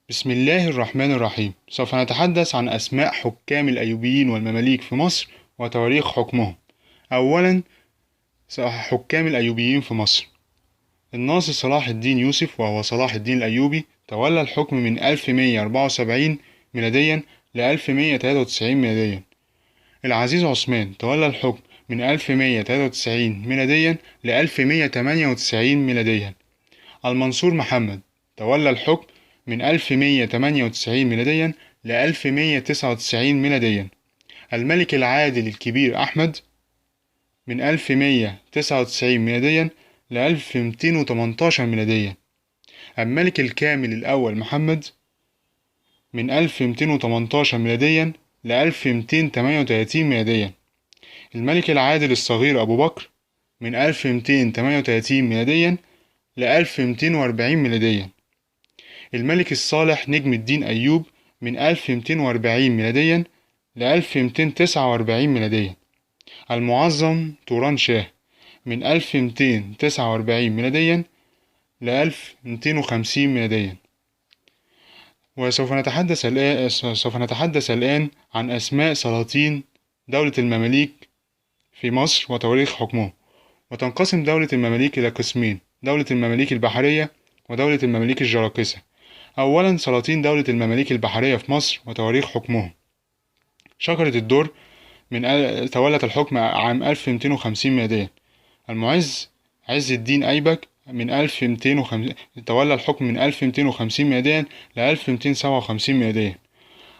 بسم الله الرحمن الرحيم. سوف نتحدث عن أسماء حكام الأيوبيين والمماليك في مصر وتواريخ حكمهم. أولا، حكام الأيوبيين في مصر. الناصر صلاح الدين يوسف، وهو صلاح الدين الأيوبي، تولى الحكم من 1174 ميلاديا ل 1193 ميلاديا. العزيز عثمان تولى الحكم من 1193 ميلاديا ل 1198 ميلاديا. المنصور محمد تولى الحكم من 1198 ميلاديا ل 1199 ميلاديا. الملك العادل الكبير أحمد من 1199 ميلاديا ل 1218 ميلاديا. الملك الكامل الأول محمد من 1218 ميلاديا ل 1238 ميلاديا. الملك العادل الصغير أبو بكر من 1238 ميلاديا ل 1240 ميلاديا. الملك الصالح نجم الدين أيوب من 1240 ميلاديا ل 1249 ميلاديا. المعظم توران شاه من 1249 ميلاديا ل 1250 ميلاديا. سوف نتحدث الآن عن أسماء سلاطين دولة المماليك في مصر وتواريخ حكمهم. وتنقسم دولة المماليك إلى قسمين: دولة المماليك البحرية ودولة المماليك الجراكسة. أولا، سلاطين دولة المماليك البحرية في مصر وتواريخ حكمهم. شجرة الدر تولت الحكم عام 1250 ميلاديا. المعز عز الدين أيبك من 1250 تولى الحكم من 1250 ميلاديا ل 1257 ميلاديا.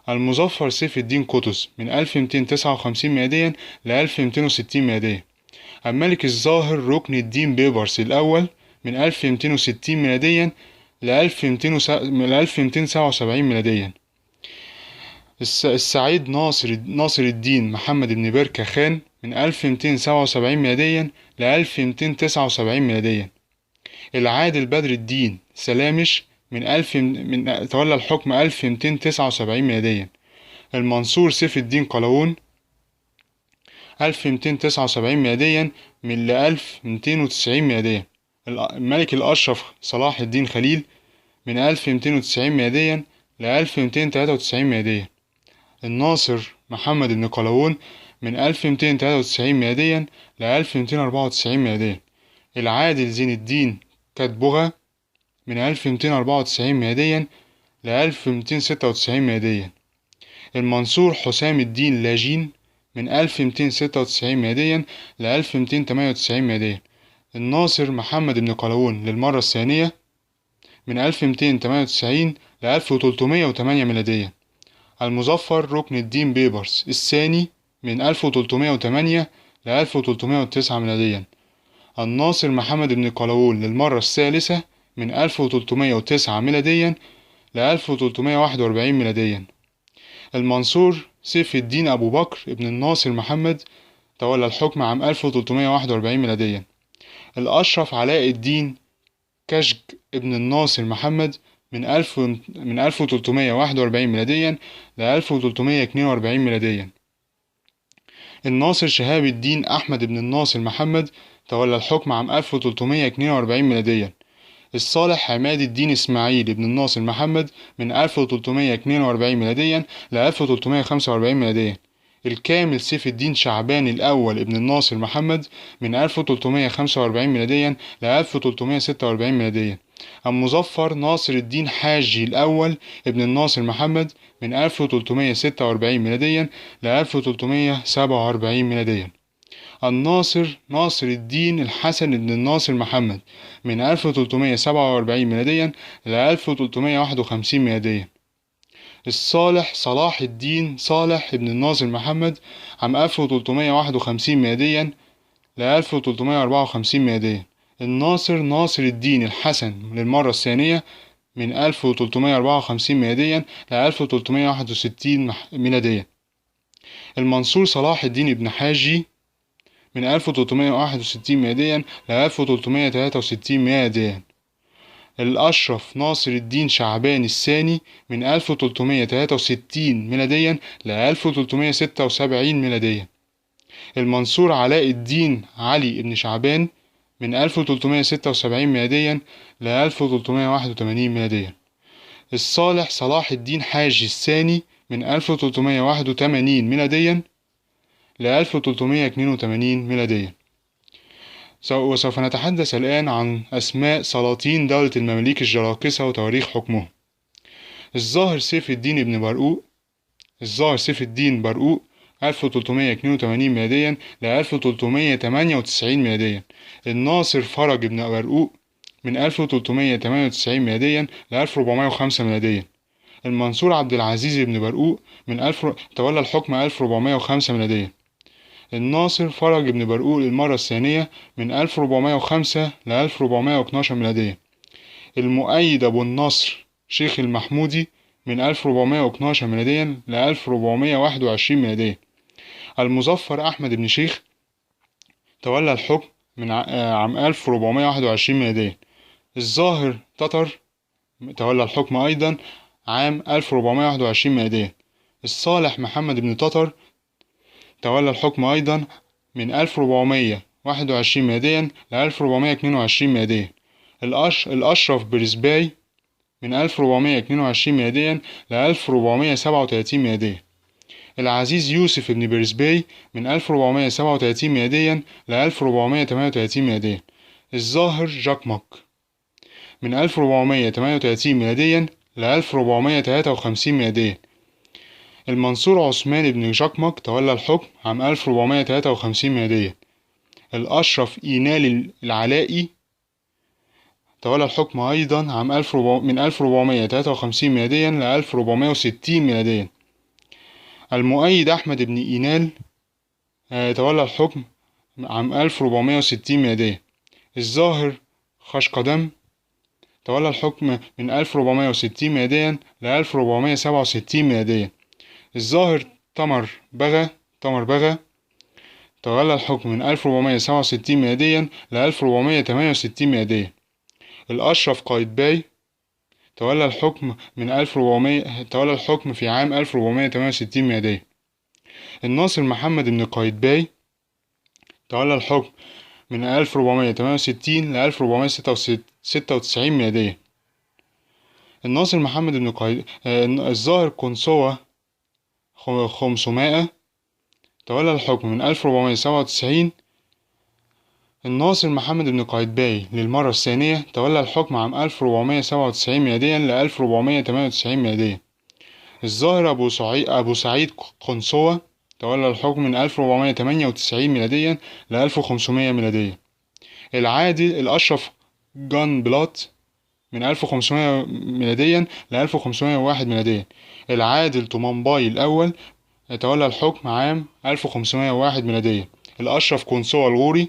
المظفر سيف الدين قطز من 1259 ميلاديا ل 1260 ميلاديا. الملك الظاهر ركن الدين بيبرس الأول من 1260 ميلاديا ل 1277 ميلاديا. السعيد ناصر الدين محمد بن بركة خان من 1277 ميلاديا ل 1279 ميلاديا. العادل بدر الدين سلامش تولى الحكم 1279 ميلاديا. المنصور سيف الدين قلاوون 1279 ميلاديا من ل 1290 ميلاديا. الملك الأشرف صلاح الدين خليل من 1290 ميلاديا ل 1293 ميلاديا. الناصر محمد بن قلاوون من 1293 ميلاديا ل 1294 ميلاديا. العادل زين الدين كاتبوغا من 1294 ميلاديا ل 1296 ميلاديا. المنصور حسام الدين لاجين من 1296 ميلاديا ل 1298 ميلاديا. الناصر محمد بن قلاوون للمرة الثانية من 1298 ل 1308 ميلاديا. المظفر ركن الدين بيبرس الثاني من 1308 ل 1309 ميلاديا. الناصر محمد بن قلاوون للمرة الثالثة من 1309 ميلاديا ل 1341 ميلاديا. المنصور سيف الدين أبو بكر ابن الناصر محمد تولى الحكم عام 1341 ميلاديا. الأشرف علاء الدين كشك ابن الناصر محمد من 1341 ميلاديا ل 1342 ميلاديا. الناصر شهاب الدين أحمد بن الناصر محمد تولى الحكم عام 1342 ميلاديا. الصالح عماد الدين إسماعيل ابن الناصر محمد من 1342 ميلاديا ل 1345 ميلاديا. الكامل سيف الدين شعبان الأول ابن الناصر محمد من 1345 ميلاديا ل 1346 ميلاديا. المظفر ناصر الدين حاجي الأول ابن الناصر محمد من 1346 ميلاديا ل 1347 ميلاديا. الناصر ناصر الدين الحسن بن الناصر محمد من 1347 ميلاديا ل 1351 ميلاديا. الصالح صلاح الدين صالح ابن الناصر محمد عام 1351 ميلاديا ل 1354 ميلاديا. الناصر ناصر الدين الحسن للمرة الثانية من 1354 ميلاديا ل 1361 ميلاديا. المنصور صلاح الدين ابن حاجي من 1361 ميلاديا ل 1363 ميلاديا. الأشرف ناصر الدين شعبان الثاني من 1363 ميلاديا ل 1376 ميلاديا. المنصور علاء الدين علي بن شعبان من 1376 ميلاديا ل 1381 ميلاديا. الصالح صلاح الدين حاجي الثاني من 1381 ميلاديا ل 1382 ميلاديا. وسوف نتحدث الآن عن أسماء سلاطين دولة المماليك الجراكسة وتواريخ حكمهم. الظاهر سيف الدين برقوق 1382 ميلاديا ل 1398 ميلاديا. الناصر فرج بن برقوق من 1398 ميلاديا ل 1405 ميلاديا. المنصور عبد العزيز بن برقوق تولى الحكم 1405 ميلاديا. الناصر فرج بن برقوق للمرة الثانية من 1405 ل 1412 ميلاديا. المؤيد أبو النصر شيخ المحمودي من 1412 ميلاديا ل 1421 ميلاديا. المظفر أحمد بن شيخ تولى الحكم من عام 1421 ميلاديا. الظاهر تتر تولى الحكم أيضا عام 1421 ميلاديا. الصالح محمد بن تتر تولى الحكم أيضا من 1421 ميلاديا ل 1422 ميلاديا. الأشرف برزباي من 1422 ميلاديا ل 1437 ميلاديا. العزيز يوسف بن برزباي من 1437 ميلاديا ل 1438 ميلاديا. الظاهر جاكمك من 1438 ميلاديا ل 1453 ميلاديا. المنصور عثمان بن جاكمك تولى الحكم عام 1453 ميلاديا. الأشرف إينال العلائي تولى الحكم أيضا عام من 1453 ميلاديا ل 1460 ميلاديا. المؤيد أحمد بن إينال تولى الحكم عام 1460 ميلاديا. الظاهر خشقدم تولى الحكم من 1460 ميلاديا ل 1467 ميلاديا. الظاهر تمر بغا تولى الحكم من 1467 ميلاديا ل 1468 ميلاديا. الأشرف قايتباي تولى الحكم في عام 1468 ميلاديا. الناصر محمد بن قايتباي تولى الحكم من 1468 ل 1496 ميلاديا. الناصر محمد بن الظاهر قنصوة 500 تولى الحكم من 1497. الناصر محمد بن قايتباي للمرة الثانية تولى الحكم عام 1497 ميلاديا ل 1498 ميلاديا. الظاهر أبو سعيد قنصوة تولى الحكم من 1498 ميلاديا ل 1500 ميلاديا. العادل الأشرف جان بلات من 1500 ميلاديا ل 1501 ميلاديا. العادل طومنباي الأول تولى الحكم عام 1501 ميلاديا. الأشرف قنصوة الغوري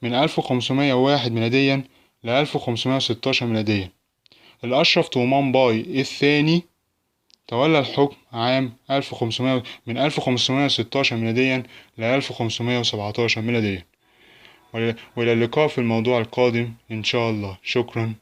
من 1501 ميلاديا ل 1516 ميلاديا. الأشرف طومنباي الثاني تولى الحكم عام من 1516 ميلاديا ل 1517 ميلاديا. وإلى اللقاء في الموضوع القادم إن شاء الله. شكرا.